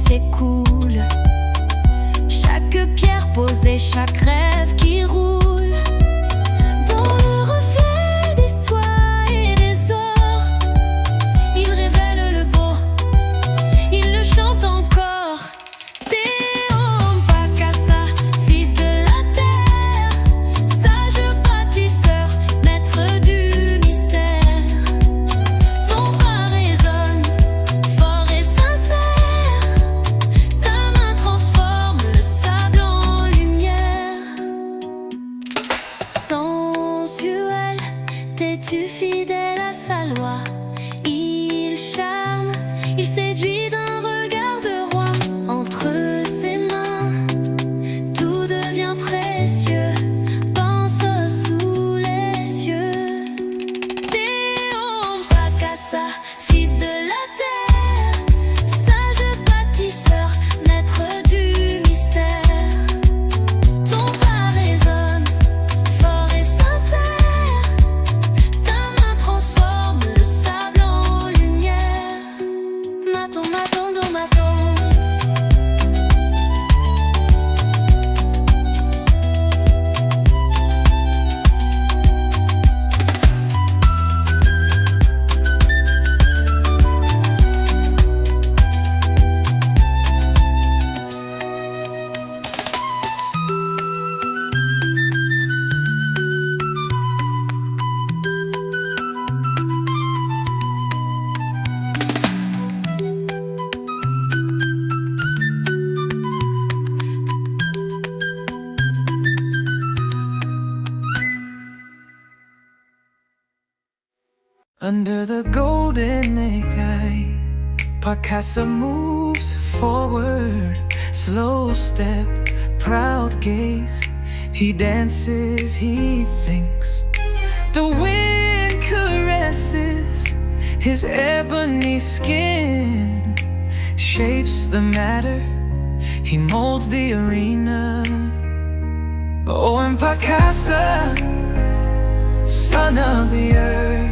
s'écoule, chaque pierre posée, chaque rêve qui roule dans le reflet des soies et des ors. Il révèle le beau, il le chante encore. Théo Mpakassa, fils de la terre, sage bâtisseur, maître du mystère. Ton pas résonne, fort et sincère, ta main transforme le sable en lumière. Sensuel, t'es-tu fidèle à sa loi? Il charme, il séduit d'un regard de roi. Entre ses mains, tout devient précieux, pense sous les cieux. Théo Mpakassa, fils de la terre, sage bâtisseur, maître du mystère. Ton pas résonne, fort et sincère, ta main transforme le sable en lumière. Maton, maton, do maton. Under the golden eye, Mpakassa moves forward, slow step, proud gaze. He dances, he thinks. The wind caresses his ebony skin, shapes the matter, he molds the arena. Oh, Mpakassa, son of the earth,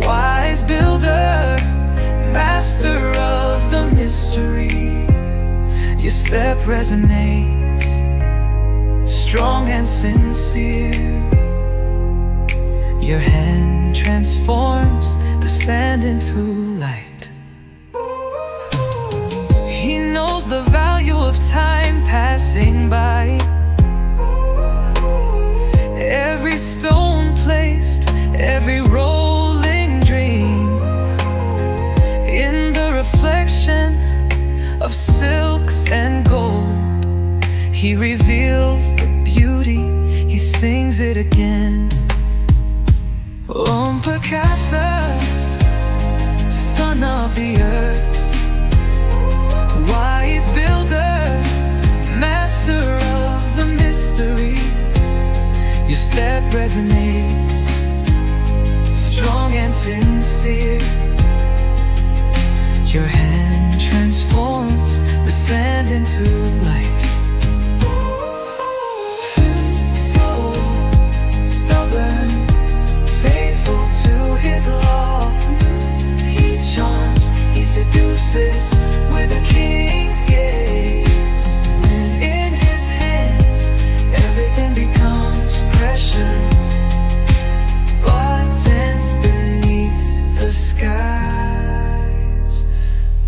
wise builder, master of the mystery. Your step resonates, strong and sincere. Your hand transforms the sand into light. He knows the value of time passing by. Every stone placed, every rolling dream, in the reflection of silks and gold, he reveals the beauty, he sings it again. Oh, Mpakassa, son of the earth, wise builder, master of the mystery. Your step resonates, strong and sincere. Your hand transforms the sand into light. So stubborn, faithful to his law, he charms, he seduces with a king's gaze. And in his hands, everything becomes precious, buttons beneath the skies.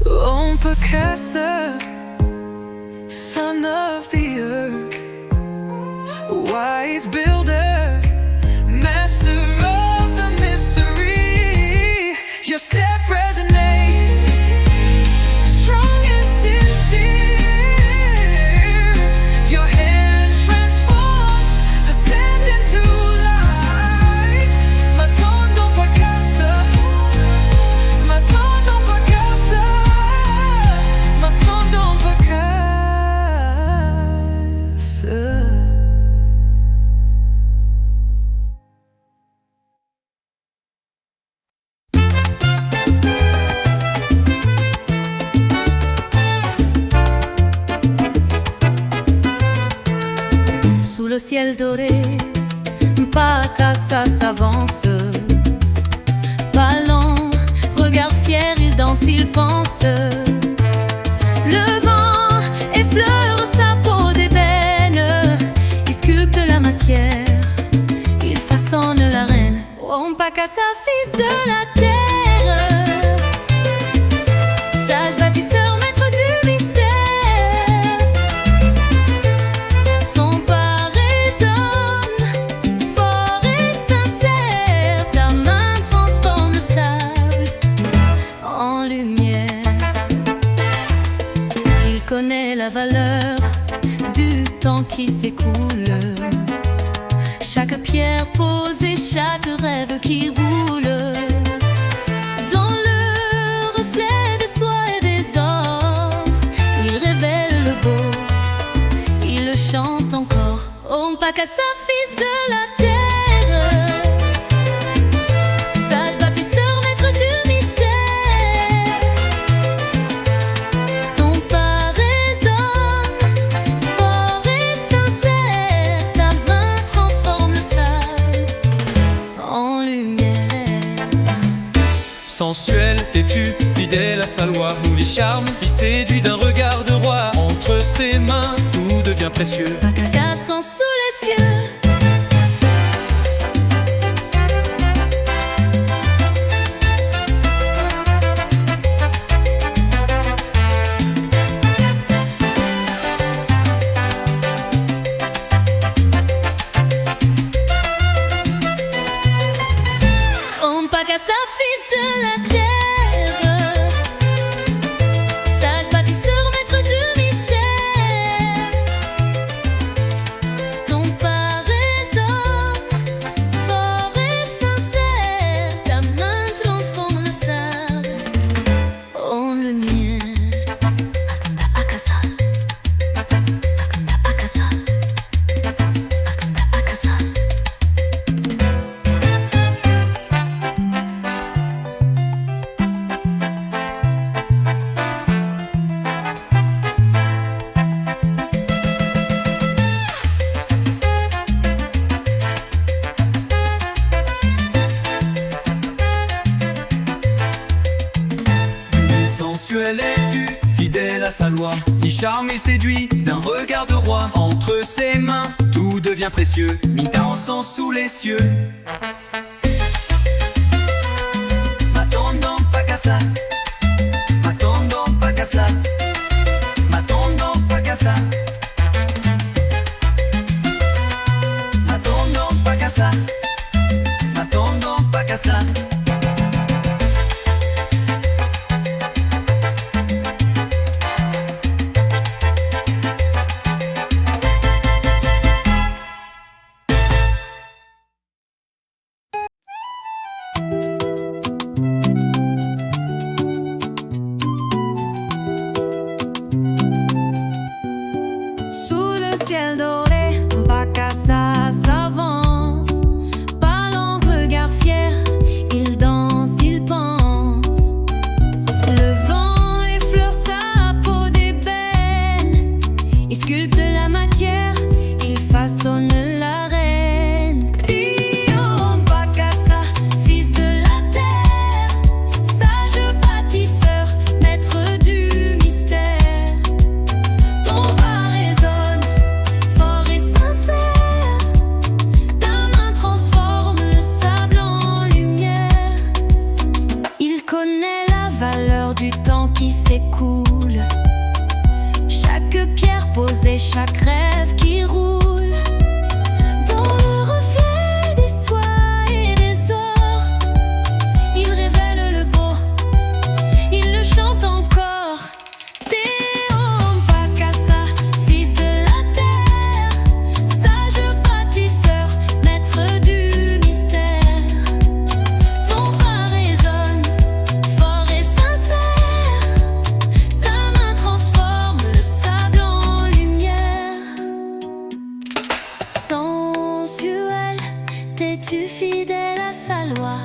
Oh, Mpakassa, son of the earth, wise builder, master of the mystery. Your step resonates, strong and sincere. Your hand transforms the sand into light. Maton Mpakassa, Maton Mpakassa, Maton Mpakassa. Sous le ciel doré, Mpakassa s'avance. Pas lent, regard fier, il danse, il pense. Pakassa, fils de la terre, sage bâtisseur, maître du mystère. Ton pas résonne, fort et sincère. Ta main transforme le sable en lumière. Il connaît la valeur du temps qui s'écoule, chaque pierre posée, chaque rêve qui roule. Dans le reflet de soie et des ors, il révèle le beau, il le chante encore. Om Pakassa, fils de la terre, sage bâtisseur, maître du mystère. Ton pas résonne, fort et sincère. Ta main transforme le sable en lumière. Sensuel, têtu, fidèle à sa loi, nous les charmes, il séduit d'un regard de roi. Entre ses mains, tout devient précieux. Pakassa sont sous les cieux. Om Pakassa, fils de la terre, sage bâtisseur, maître du mystère. Ton pas résonne, fort et sincère. Ta main transforme le sable en lumière. Akanda Pakassa, Akanda Pakassa, Akanda Pakassa. Sensuel et tu, fidèle à sa loi, il charme et séduit d'un regard de roi. Entre ses mains, tout devient précieux, Minta encens sous les cieux. Matondo Pakassa, Matondo Pakassa, Matondo Pakassa, Matondo Pakassa, Matondo Pakassa. Sous le ciel doré, Pakassa s'avance. Parlant, regard fier, il danse, il pense. Le vent effleure sa peau d'ébène. Il sculpte la matière, il façonne l'arène. Om Pakassa, fils de la terre, sage bâtisseur, maître du mystère. Ton pas résonne, fort et sincère. Ta main transforme le sable en lumière. Il connaît la valeur du temps qui s'écoule, chaque pierre posée, chaque rêve qui roule. Dans le reflet des soies et des ors, il révèle le beau, il le chante encore. Om Pakassa, fils de la terre, sage bâtisseur, maître du mystère. Ton pas résonne, fort et sincère. Ta main transforme le sable en lumière. Sensuel, têtu, fidèle à sa loi,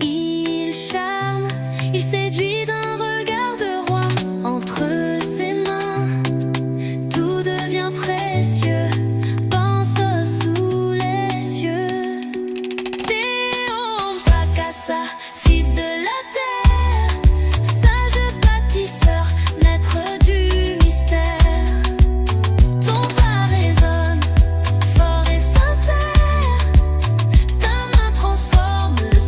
il charme, il séduit d'un regard de roi. Entre ses mains, tout devient précieux. Pense sous les cieux. Om Pakassa, fils de la terre, sage bâtisseur, maître du mystère. Ton pas résonne, fort et sincère. Ta main transforme le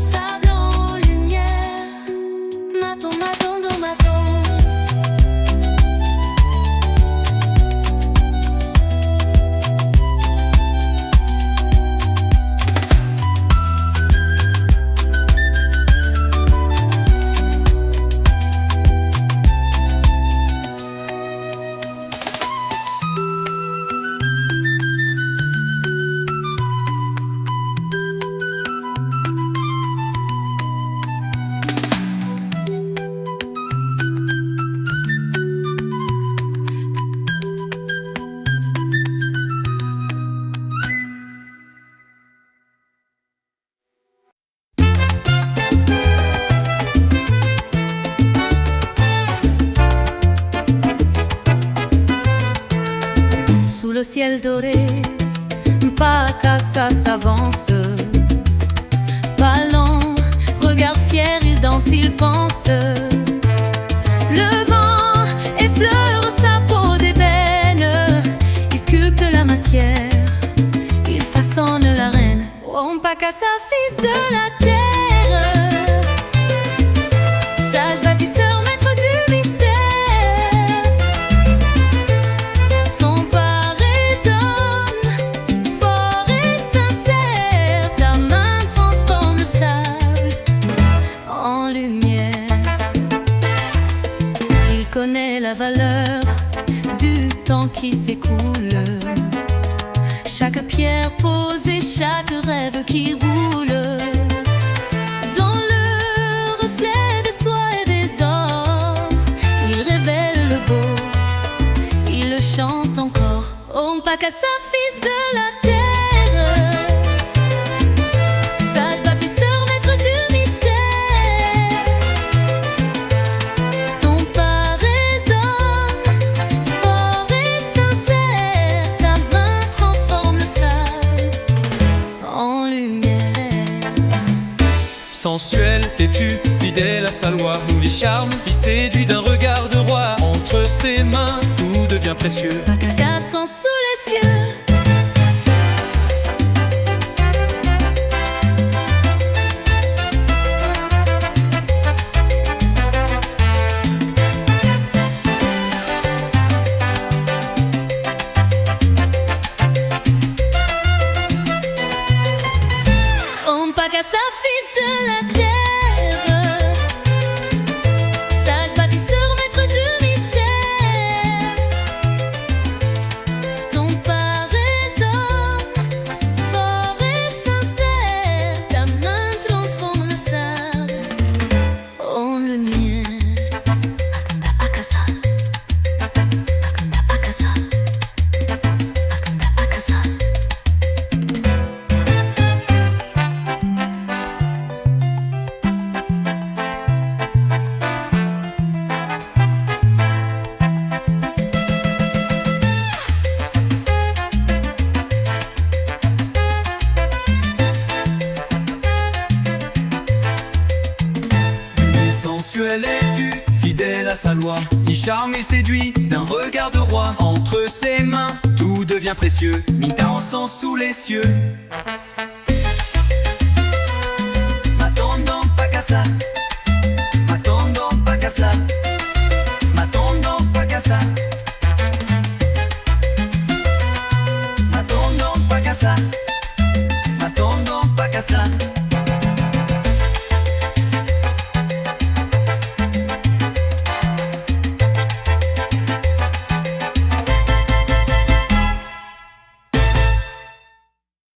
le ciel doré, Pacassa s'avance. Pas lent, regard fier, il danse, il pense. Le vent effleure sa peau d'ébène, il sculpte la matière, il façonne la reine. Oh, Pacassa, fils de la terre, sage bâtisseur, maître du mystère. Ton pas résonne, fort et sincère, ta main transforme le sable en lumière. Il connaît la valeur du temps qui s'écoule, chaque pierre posée, chaque rêve qui roule. Dans le reflet de soie et des ors, il révèle le beau, il le chante encore. Oh, Pacassa, fils de la terre, sage bâtisseur, maître du mystère. Ton pas résonne, fort et sincère, ta main transforme le sable en lumière. Sensuel, têtu, fidèle à sa loi, nous les charmes, il séduit d'un regard de roi. Entre ses mains, tout devient précieux. Pacassa sous les cieux. Oh, Pacassa, fils de la terre, sage bâtisseur, maître du mystère. Ton pas résonne, fort et sincère, ta main transforme le sable en lumière. Akanda Pacassa, Akanda Pacassa, Akanda Pacassa. Sensuel et tu, fidèle à sa loi, il charme et séduit d'un regard de roi. Entre ses mains, tout devient précieux, Minta encens sous les cieux. Matondon Pacassa.